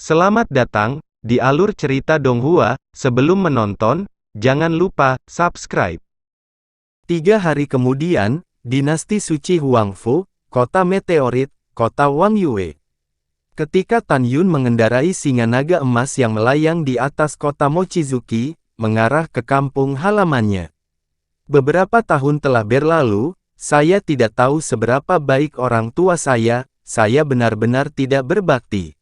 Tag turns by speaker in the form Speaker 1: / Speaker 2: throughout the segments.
Speaker 1: Selamat datang di alur cerita Donghua. Sebelum menonton, jangan lupa subscribe.
Speaker 2: 3 hari kemudian, dinasti suci Huangfu, kota meteorit, kota Wangyue. Ketika Tan Yun mengendarai singa naga emas yang melayang di atas kota Mochizuki, mengarah ke kampung halamannya. Beberapa tahun telah berlalu, saya tidak tahu seberapa baik orang tua saya benar-benar tidak berbakti.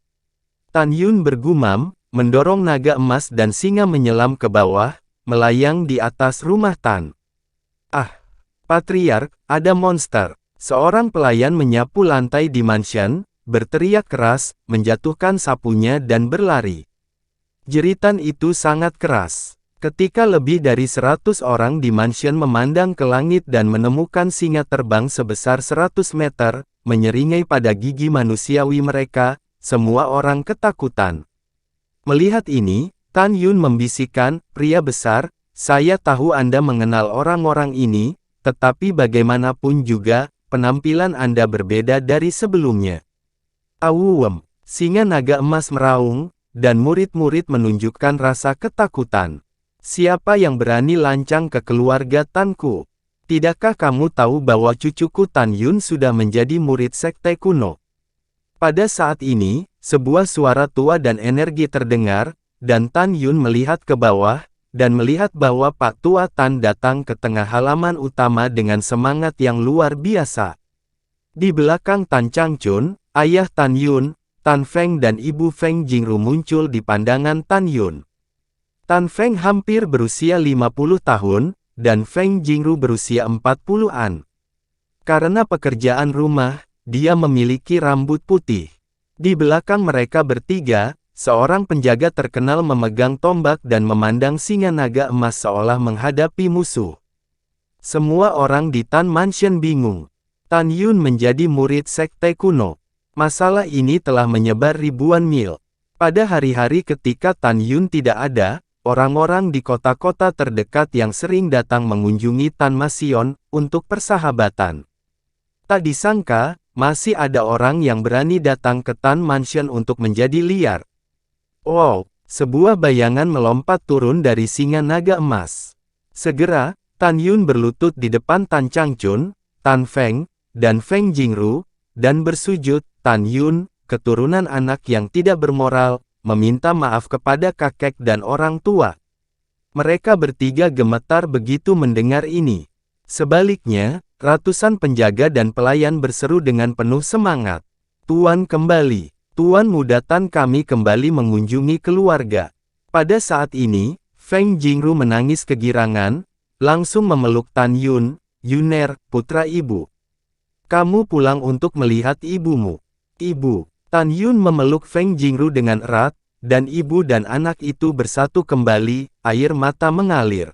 Speaker 2: Tan Yun bergumam, mendorong naga emas dan singa menyelam ke bawah, melayang di atas rumah Tan. Ah, Patriark, ada monster. Seorang pelayan menyapu lantai di mansion, berteriak keras, menjatuhkan sapunya dan berlari. Jeritan itu sangat keras. Ketika lebih dari 100 orang di mansion memandang ke langit dan menemukan singa terbang sebesar 100 meter, menyeringai pada gigi manusiawi mereka, semua orang ketakutan. Melihat ini, Tan Yun membisikkan, "Pria besar, saya tahu Anda mengenal orang-orang ini, tetapi bagaimanapun juga, penampilan Anda berbeda dari sebelumnya." Awuwem, singa naga emas meraung, dan murid-murid menunjukkan rasa ketakutan. "Siapa yang berani lancang ke keluarga Tanku? Tidakkah kamu tahu bahwa cucuku Tan Yun sudah menjadi murid sekte kuno?" Pada saat ini, sebuah suara tua dan energi terdengar, dan Tan Yun melihat ke bawah, dan melihat bahwa Pak Tua Tan datang ke tengah halaman utama dengan semangat yang luar biasa. Di belakang Tan Changchun, ayah Tan Yun, Tan Feng dan ibu Feng Jingru muncul di pandangan Tan Yun. Tan Feng hampir berusia 50 tahun, dan Feng Jingru berusia 40-an. Karena pekerjaan rumah, dia memiliki rambut putih. Di belakang mereka bertiga, seorang penjaga terkenal memegang tombak dan memandang singa naga emas seolah menghadapi musuh. Semua orang di Tan Mansion bingung. Tan Yun menjadi murid sekte kuno. Masalah ini telah menyebar ribuan mil. Pada hari-hari ketika Tan Yun tidak ada, orang-orang di kota-kota terdekat yang sering datang mengunjungi Tan Mansion untuk persahabatan. Tak disangka, masih ada orang yang berani datang ke Tan Mansion untuk menjadi liar. Wow, sebuah bayangan melompat turun dari singa naga emas. Segera, Tan Yun berlutut di depan Tan Changchun, Tan Feng, dan Feng Jingru, dan bersujud. Tan Yun, keturunan anak yang tidak bermoral, meminta maaf kepada kakek dan orang tua. Mereka bertiga gemetar begitu mendengar ini. Sebaliknya, ratusan penjaga dan pelayan berseru dengan penuh semangat. "Tuan kembali. Tuan muda Tan kami kembali mengunjungi keluarga." Pada saat ini, Feng Jingru menangis kegirangan, langsung memeluk Tan Yun, "Yuner, putra ibu. Kamu pulang untuk melihat ibumu." "Ibu." Tan Yun memeluk Feng Jingru dengan erat, dan ibu dan anak itu bersatu kembali, air mata mengalir.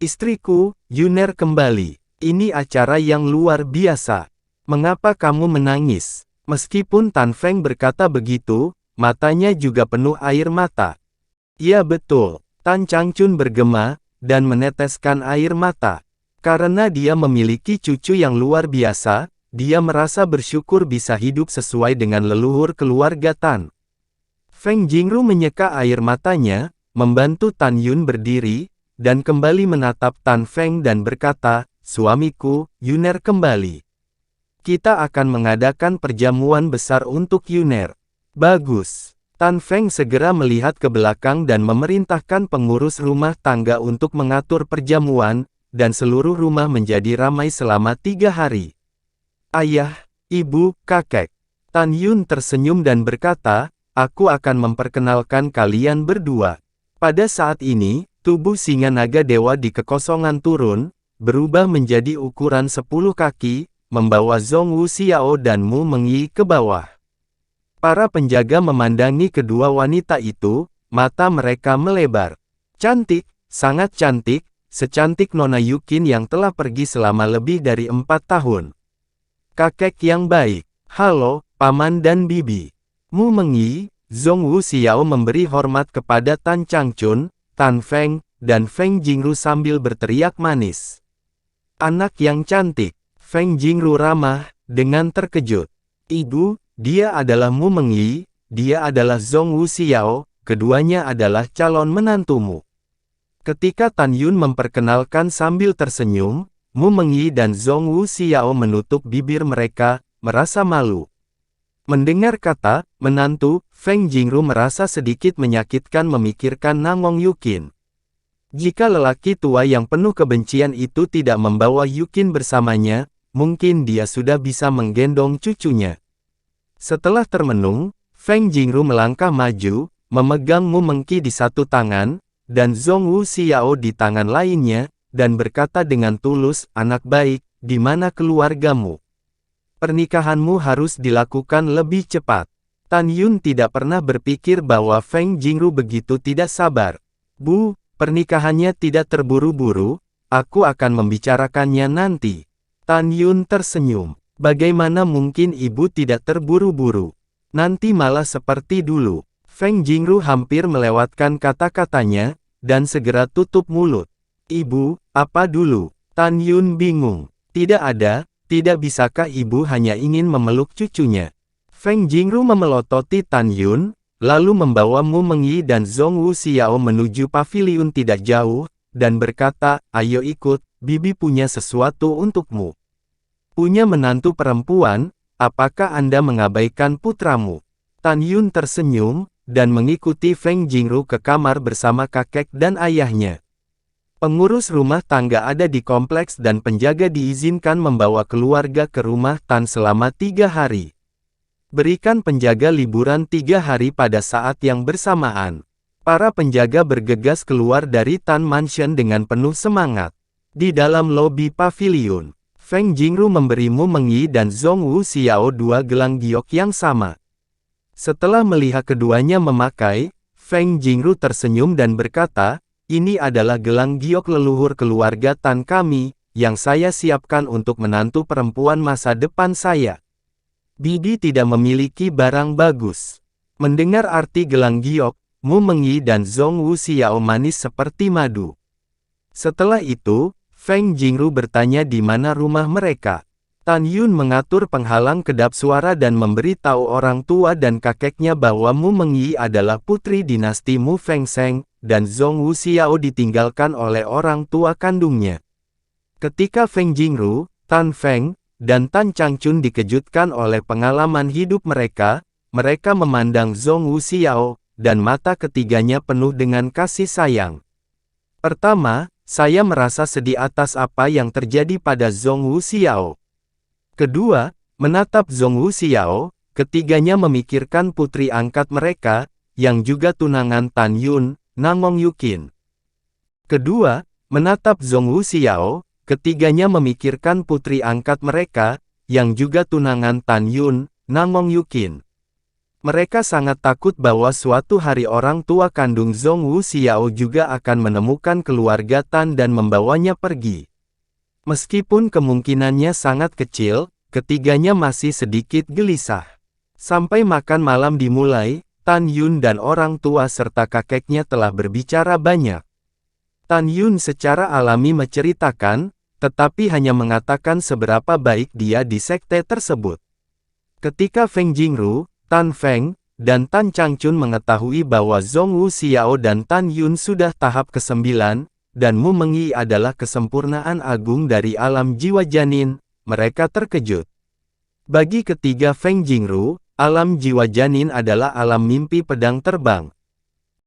Speaker 2: "Istriku, Yuner kembali. Ini acara yang luar biasa. Mengapa kamu menangis?" Meskipun Tan Feng berkata begitu, matanya juga penuh air mata. "Ya betul." Tan Changchun bergema, dan meneteskan air mata. Karena dia memiliki cucu yang luar biasa, dia merasa bersyukur bisa hidup sesuai dengan leluhur keluarga Tan. Feng Jingru menyeka air matanya, membantu Tan Yun berdiri, dan kembali menatap Tan Feng dan berkata, "Suamiku, Yuner kembali. Kita akan mengadakan perjamuan besar untuk Yuner." "Bagus." Tan Feng segera melihat ke belakang dan memerintahkan pengurus rumah tangga untuk mengatur perjamuan, dan seluruh rumah menjadi ramai selama 3 hari. "Ayah, ibu, kakek." Tan Yun tersenyum dan berkata, "Aku akan memperkenalkan kalian berdua." Pada saat ini, tubuh singa naga dewa di kekosongan turun, berubah menjadi ukuran 10 kaki, membawa Zhong Wu Xiao dan Mu Mengyi ke bawah. Para penjaga memandangi kedua wanita itu, mata mereka melebar. "Cantik, sangat cantik, secantik Nona Yukin yang telah pergi selama lebih dari 4 tahun. Kakek yang baik. Halo, Paman dan Bibi." Mu Mengyi, Zhong Wu Xiao memberi hormat kepada Tan Changchun, Tan Feng, dan Feng Jingru sambil berteriak manis. "Anak yang cantik." Feng Jingru ramah, dengan terkejut. "Ibu, dia adalah Mu Mengyi, dia adalah Zhong Wuxiao, keduanya adalah calon menantumu. Ketika Tan Yun memperkenalkan sambil tersenyum, Mu Mengyi dan Zhong Wuxiao menutup bibir mereka, merasa malu. Mendengar kata menantu, Feng Jingru merasa sedikit menyakitkan memikirkan Nangong Yuqin. Jika lelaki tua yang penuh kebencian itu tidak membawa Yuqin bersamanya, mungkin dia sudah bisa menggendong cucunya. Setelah termenung, Feng Jingru melangkah maju, memegang Mu Mengqi di satu tangan, dan Zhong Wuxiao di tangan lainnya, dan berkata dengan tulus, "Anak baik, di mana keluargamu? Pernikahanmu harus dilakukan lebih cepat." Tan Yun tidak pernah berpikir bahwa Feng Jingru begitu tidak sabar. "Bu, pernikahannya tidak terburu-buru, aku akan membicarakannya nanti." Tan Yun tersenyum. "Bagaimana mungkin ibu tidak terburu-buru? Nanti malah seperti dulu." Feng Jingru hampir melewatkan kata-katanya, dan segera tutup mulut. "Ibu, apa dulu?" Tan Yun bingung. "Tidak ada, tidak bisakah ibu hanya ingin memeluk cucunya?" Feng Jingru memelototi Tan Yun, lalu membawa Mu Mengyi dan Zhong Wuxiao menuju paviliun tidak jauh, dan berkata, "Ayo ikut, bibi punya sesuatu untukmu." "Punya menantu perempuan, apakah Anda mengabaikan putramu?" Tan Yun tersenyum, dan mengikuti Feng Jingru ke kamar bersama kakek dan ayahnya. Pengurus rumah tangga ada di kompleks dan penjaga diizinkan membawa keluarga ke rumah Tan selama 3 hari. Berikan penjaga liburan 3 hari pada saat yang bersamaan. Para penjaga bergegas keluar dari Tan Mansion dengan penuh semangat. Di dalam lobi paviliun, Feng Jingru memberi Mu Mengyi dan Zhong Wuxiao 2 gelang giok yang sama. Setelah melihat keduanya memakai, Feng Jingru tersenyum dan berkata, "Ini adalah gelang giok leluhur keluarga Tan kami, yang saya siapkan untuk menantu perempuan masa depan saya. Bibi tidak memiliki barang bagus." Mendengar arti gelang giok, Mu Mengyi dan Zhong Wuxiao manis seperti madu. Setelah itu, Feng Jingru bertanya di mana rumah mereka. Tan Yun mengatur penghalang kedap suara dan memberitahu orang tua dan kakeknya bahwa Mu Mengyi adalah putri dinasti Mu Fengseng, dan Zhong Wuxiao ditinggalkan oleh orang tua kandungnya. Ketika Feng Jingru, Tan Feng, dan Tan Changchun dikejutkan oleh pengalaman hidup mereka, mereka memandang Zhong Wuxiao, dan mata ketiganya penuh dengan kasih sayang. "Pertama, saya merasa sedih atas apa yang terjadi pada Zhong Wuxiao. Kedua, menatap Zhong Wuxiao, ketiganya memikirkan putri angkat mereka, yang juga tunangan Tan Yun, Nangong Yuqin. Kedua, menatap Zhong Wuxiao, ketiganya memikirkan putri angkat mereka, yang juga tunangan Tan Yun, Nangong Yuqin. Mereka sangat takut bahwa suatu hari orang tua kandung Zhong Wuxiao juga akan menemukan keluarga Tan dan membawanya pergi. Meskipun kemungkinannya sangat kecil, ketiganya masih sedikit gelisah. Sampai makan malam dimulai, Tan Yun dan orang tua serta kakeknya telah berbicara banyak. Tan Yun secara alami menceritakan, tetapi hanya mengatakan seberapa baik dia di sekte tersebut. Ketika Feng Jingru, Tan Feng, dan Tan Changchun mengetahui bahwa Zhong Wuxiao dan Tan Yun sudah tahap ke-9, dan Mu Mengyi adalah kesempurnaan agung dari alam jiwa janin, mereka terkejut. Bagi ketiga Feng Jingru, alam jiwa janin adalah alam mimpi pedang terbang.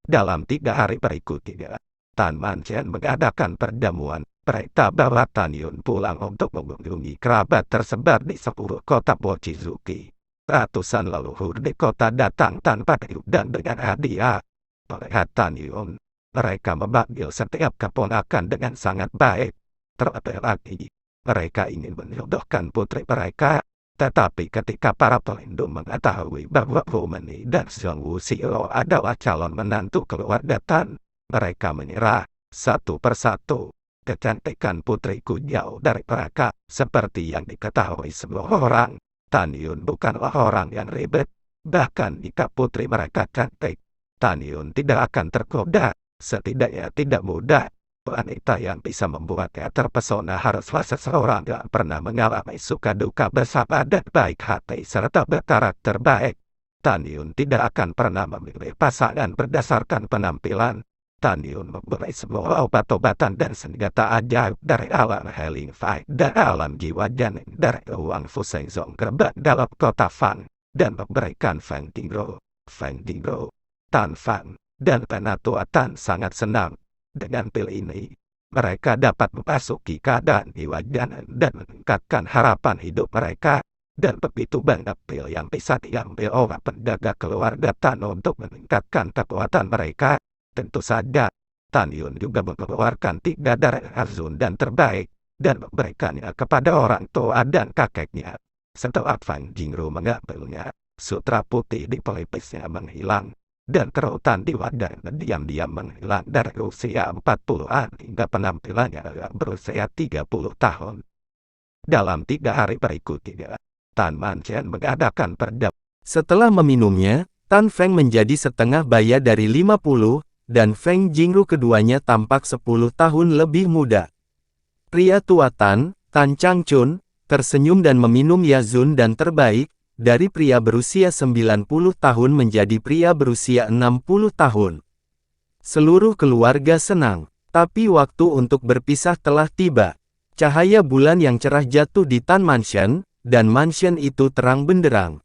Speaker 1: Dalam 3 hari berikutnya, Tan Mansion mengadakan perjamuan. Mereka bawa Tan Yun pulang untuk mengunjungi kerabat tersebar di seluruh kota Mochizuki. Ratusan leluhur di kota datang tanpa tiup dan dengan hadiah. Melihat Tan Yun, mereka memanggil setiap keponakan dengan sangat baik. Terlebih lagi, mereka ingin menjodohkan putri mereka. Tetapi ketika para pelindung mengetahui bahwa Mu Mengyi dan Zhong Wuxiao adalah calon menantu keluarga Tan, mereka menyerah. Satu persatu, kecantikan putriku jauh dari mereka. Seperti yang diketahui semua orang, Tan Yun bukanlah orang yang ribet. Bahkan jika putri mereka cantik, Tan Yun tidak akan tergoda. Setidaknya tidak mudah. Wanita yang bisa membuatnya terpesona haruslah seseorang yang pernah mengalami suka duka bersama dan baik hati serta berkarakter baik. Tan Yun tidak akan pernah memilih pasangan berdasarkan penampilan. Tan Yun memberi semua obat-obatan dan senjata ajaib dari alam Healing Fight dan alam jiwa janin dari Wang Fu Shenzong Gerbang dalam kota Fang, dan memberikan Feng Jingru, Tan Fang, dan Penatua Tan sangat senang. Dengan pil ini, mereka dapat memasuki keadaan jiwa janin dan meningkatkan harapan hidup mereka. Dan begitu banyak pil yang bisa diambil oleh penjaga keluarga Tan untuk meningkatkan kekuatan mereka. Tentu saja, Tan Yun juga mengeluarkan 3 dari Azun dan terbaik, dan memberikannya kepada orang tua dan kakeknya. Setelah Fang Jingru mengambilnya, sutra putih di pelipisnya menghilang, dan kerutan di wajahnya diam-diam menghilang dari usia 40-an hingga penampilannya berusia 30 tahun. Dalam 3 hari berikutnya, Tan Manchen mengadakan perdamaian.
Speaker 2: Setelah meminumnya, Tan Feng menjadi setengah baya dari 50, dan Feng Jingru keduanya tampak 10 tahun lebih muda. Pria tua Tan Changchun, tersenyum dan meminum Yazun dan terbaik, dari pria berusia 90 tahun menjadi pria berusia 60 tahun. Seluruh keluarga senang, tapi waktu untuk berpisah telah tiba. Cahaya bulan yang cerah jatuh di Tan Mansion, dan mansion itu terang benderang.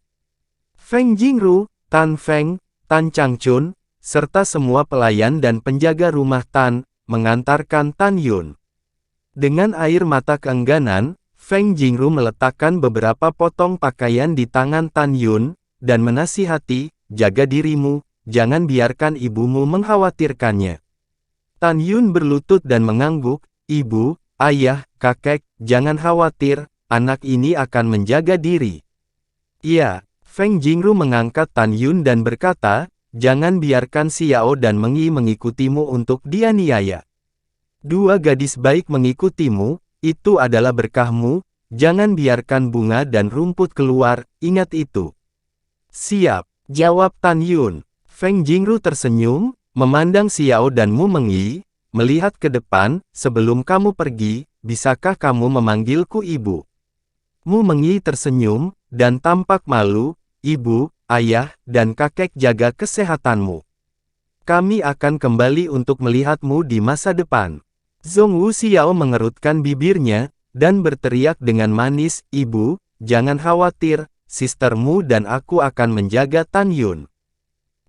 Speaker 2: Feng Jingru, Tan Feng, Tan Changchun, serta semua pelayan dan penjaga rumah Tan, mengantarkan Tan Yun. Dengan air mata keengganan, Feng Jingru meletakkan beberapa potong pakaian di tangan Tan Yun, dan menasihati, jaga dirimu, jangan biarkan ibumu mengkhawatirkannya. Tan Yun berlutut dan mengangguk, ibu, ayah, kakek, jangan khawatir, anak ini akan menjaga diri. Iya, Feng Jingru mengangkat Tan Yun dan berkata, jangan biarkan Xiao dan Mengyi mengikutimu untuk dianiaya. 2 gadis baik mengikutimu, itu adalah berkahmu, jangan biarkan bunga dan rumput keluar, ingat itu. Siap, jawab Tan Yun. Feng Jingru tersenyum, memandang Xiao dan Mu Mengyi, melihat ke depan, sebelum kamu pergi, bisakah kamu memanggilku ibu? Mu Mengyi tersenyum, dan tampak malu, ibu, ayah, dan kakek jaga kesehatanmu. Kami akan kembali untuk melihatmu di masa depan. Zhong Wu Xiao mengerutkan bibirnya, dan berteriak dengan manis, ibu, jangan khawatir, sistermu dan aku akan menjaga Tan Yun.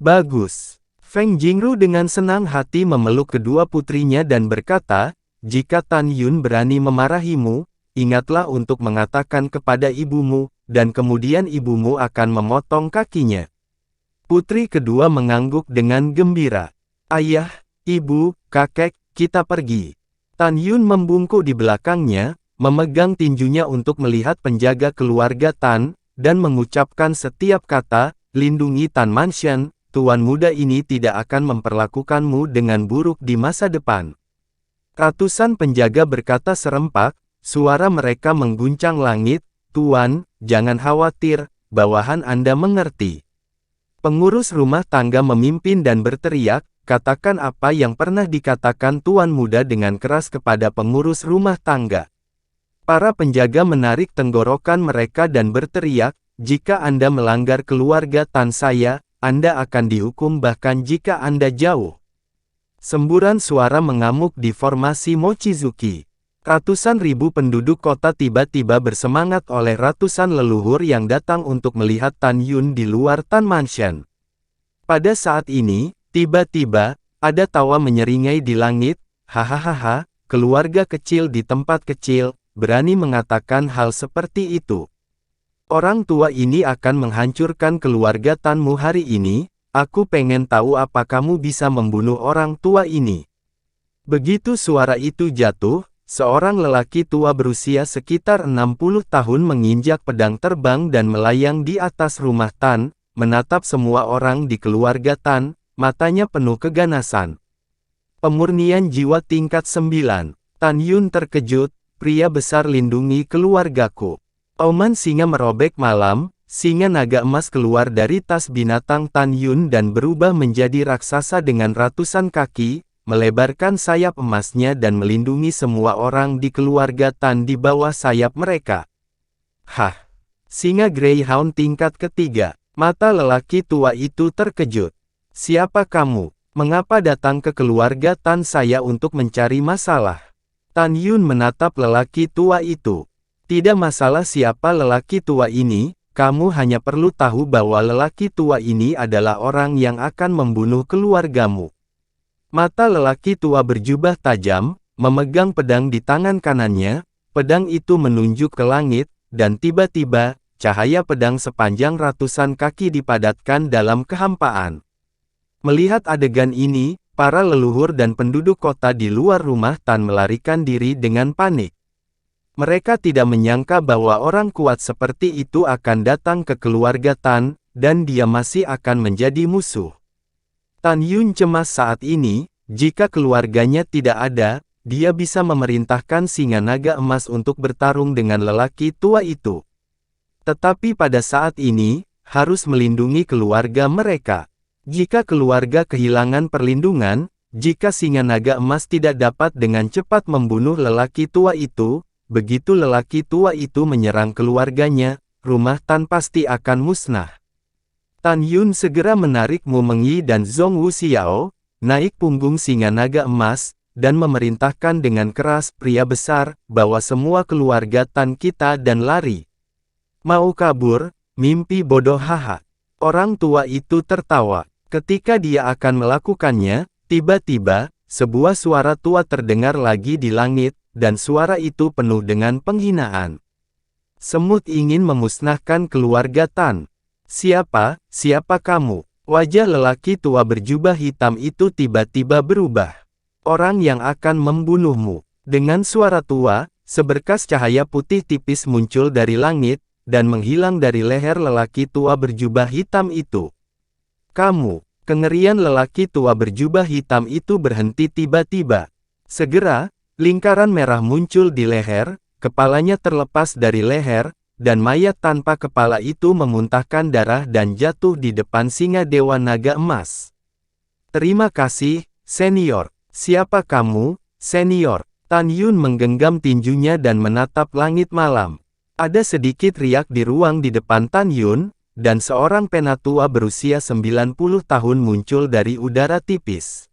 Speaker 2: Bagus. Feng Jingru dengan senang hati memeluk kedua putrinya dan berkata, jika Tan Yun berani memarahimu, ingatlah untuk mengatakan kepada ibumu, dan kemudian ibumu akan memotong kakinya. Putri kedua mengangguk dengan gembira. Ayah, ibu, kakek, kita pergi. Tan Yun membungkuk di belakangnya, memegang tinjunya untuk melihat penjaga keluarga Tan, dan mengucapkan setiap kata, lindungi Tan Mansion, tuan muda ini tidak akan memperlakukanmu dengan buruk di masa depan. Ratusan penjaga berkata serempak, suara mereka mengguncang langit, Tuan, jangan khawatir, bawahan Anda mengerti. Pengurus rumah tangga memimpin dan berteriak, katakan apa yang pernah dikatakan tuan muda dengan keras kepada pengurus rumah tangga. Para penjaga menarik tenggorokan mereka dan berteriak, jika Anda melanggar keluarga Tan saya, Anda akan dihukum bahkan jika Anda jauh. Semburan suara mengamuk di formasi Mochizuki. Ratusan ribu penduduk kota tiba-tiba bersemangat oleh ratusan leluhur yang datang untuk melihat Tan Yun di luar Tan Mansion. Pada saat ini, tiba-tiba, ada tawa menyeringai di langit, hahaha, keluarga kecil di tempat kecil, berani mengatakan hal seperti itu. Orang tua ini akan menghancurkan keluarga Tanmu hari ini, aku pengen tahu apa kamu bisa membunuh orang tua ini. Begitu suara itu jatuh, seorang lelaki tua berusia sekitar 60 tahun menginjak pedang terbang dan melayang di atas rumah Tan, menatap semua orang di keluarga Tan, matanya penuh keganasan. Pemurnian jiwa tingkat 9. Tan Yun terkejut, pria besar lindungi keluargaku. Auman singa merobek malam, singa naga emas keluar dari tas binatang Tan Yun dan berubah menjadi raksasa dengan ratusan kaki, melebarkan sayap emasnya dan melindungi semua orang di keluarga Tan di bawah sayap mereka. Hah! Singa Greyhound tingkat ketiga. Mata lelaki tua itu terkejut. Siapa kamu? Mengapa datang ke keluarga Tan saya untuk mencari masalah? Tan Yun menatap lelaki tua itu. Tidak masalah siapa lelaki tua ini, kamu hanya perlu tahu bahwa lelaki tua ini adalah orang yang akan membunuh keluargamu. Mata lelaki tua berjubah tajam, memegang pedang di tangan kanannya, pedang itu menunjuk ke langit, dan tiba-tiba, cahaya pedang sepanjang ratusan kaki dipadatkan dalam kehampaan. Melihat adegan ini, para leluhur dan penduduk kota di luar rumah Tan melarikan diri dengan panik. Mereka tidak menyangka bahwa orang kuat seperti itu akan datang ke keluarga Tan, dan dia masih akan menjadi musuh. Tan Yun cemas saat ini, jika keluarganya tidak ada, dia bisa memerintahkan singa naga emas untuk bertarung dengan lelaki tua itu. Tetapi pada saat ini, harus melindungi keluarga mereka. Jika keluarga kehilangan perlindungan, jika singa naga emas tidak dapat dengan cepat membunuh lelaki tua itu, begitu lelaki tua itu menyerang keluarganya, rumah Tan pasti akan musnah. Tan Yun segera menarik Mu Mengyi dan Zhong Wuxiao, naik punggung singa naga emas, dan memerintahkan dengan keras pria besar, bawa semua keluarga Tan kita dan lari. Mau kabur, mimpi bodoh haha. Orang tua itu tertawa. Ketika dia akan melakukannya, tiba-tiba, sebuah suara tua terdengar lagi di langit, dan suara itu penuh dengan penghinaan. Semut ingin memusnahkan keluarga Tan. Siapa kamu? Wajah lelaki tua berjubah hitam itu tiba-tiba berubah. Orang yang akan membunuhmu. Dengan suara tua, seberkas cahaya putih tipis muncul dari langit, dan menghilang dari leher lelaki tua berjubah hitam itu. Kamu, kengerian lelaki tua berjubah hitam itu berhenti tiba-tiba. Segera, lingkaran merah muncul di leher, kepalanya terlepas dari leher, dan mayat tanpa kepala itu memuntahkan darah dan jatuh di depan singa Dewa Naga Emas. Terima kasih, senior. Siapa kamu, senior? Tan Yun menggenggam tinjunya dan menatap langit malam. Ada sedikit riak di ruang di depan Tan Yun, dan seorang penatua berusia 90 tahun muncul dari udara tipis.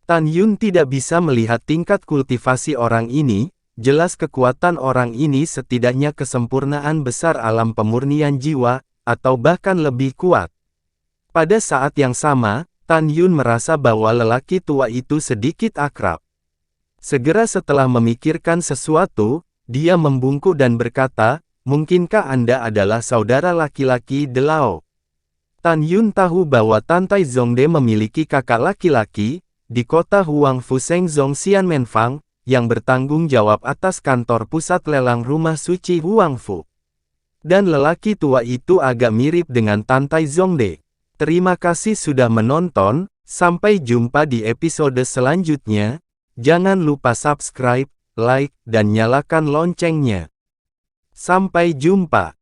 Speaker 2: Tan Yun tidak bisa melihat tingkat kultivasi orang ini, jelas kekuatan orang ini setidaknya kesempurnaan besar alam pemurnian jiwa, atau bahkan lebih kuat. Pada saat yang sama, Tan Yun merasa bahwa lelaki tua itu sedikit akrab. Segera setelah memikirkan sesuatu, dia membungkuk dan berkata, mungkinkah Anda adalah saudara laki-laki De Lao? Tan Yun tahu bahwa Tantai Zongde memiliki kakak laki-laki, di kota Huangfu Shengzong Xianmenfang, yang bertanggung jawab atas kantor pusat lelang rumah suci Huangfu. Dan lelaki tua itu agak mirip dengan Tantai Zongde. Terima kasih sudah menonton, sampai jumpa di episode selanjutnya. Jangan lupa subscribe, like, dan nyalakan loncengnya. Sampai jumpa.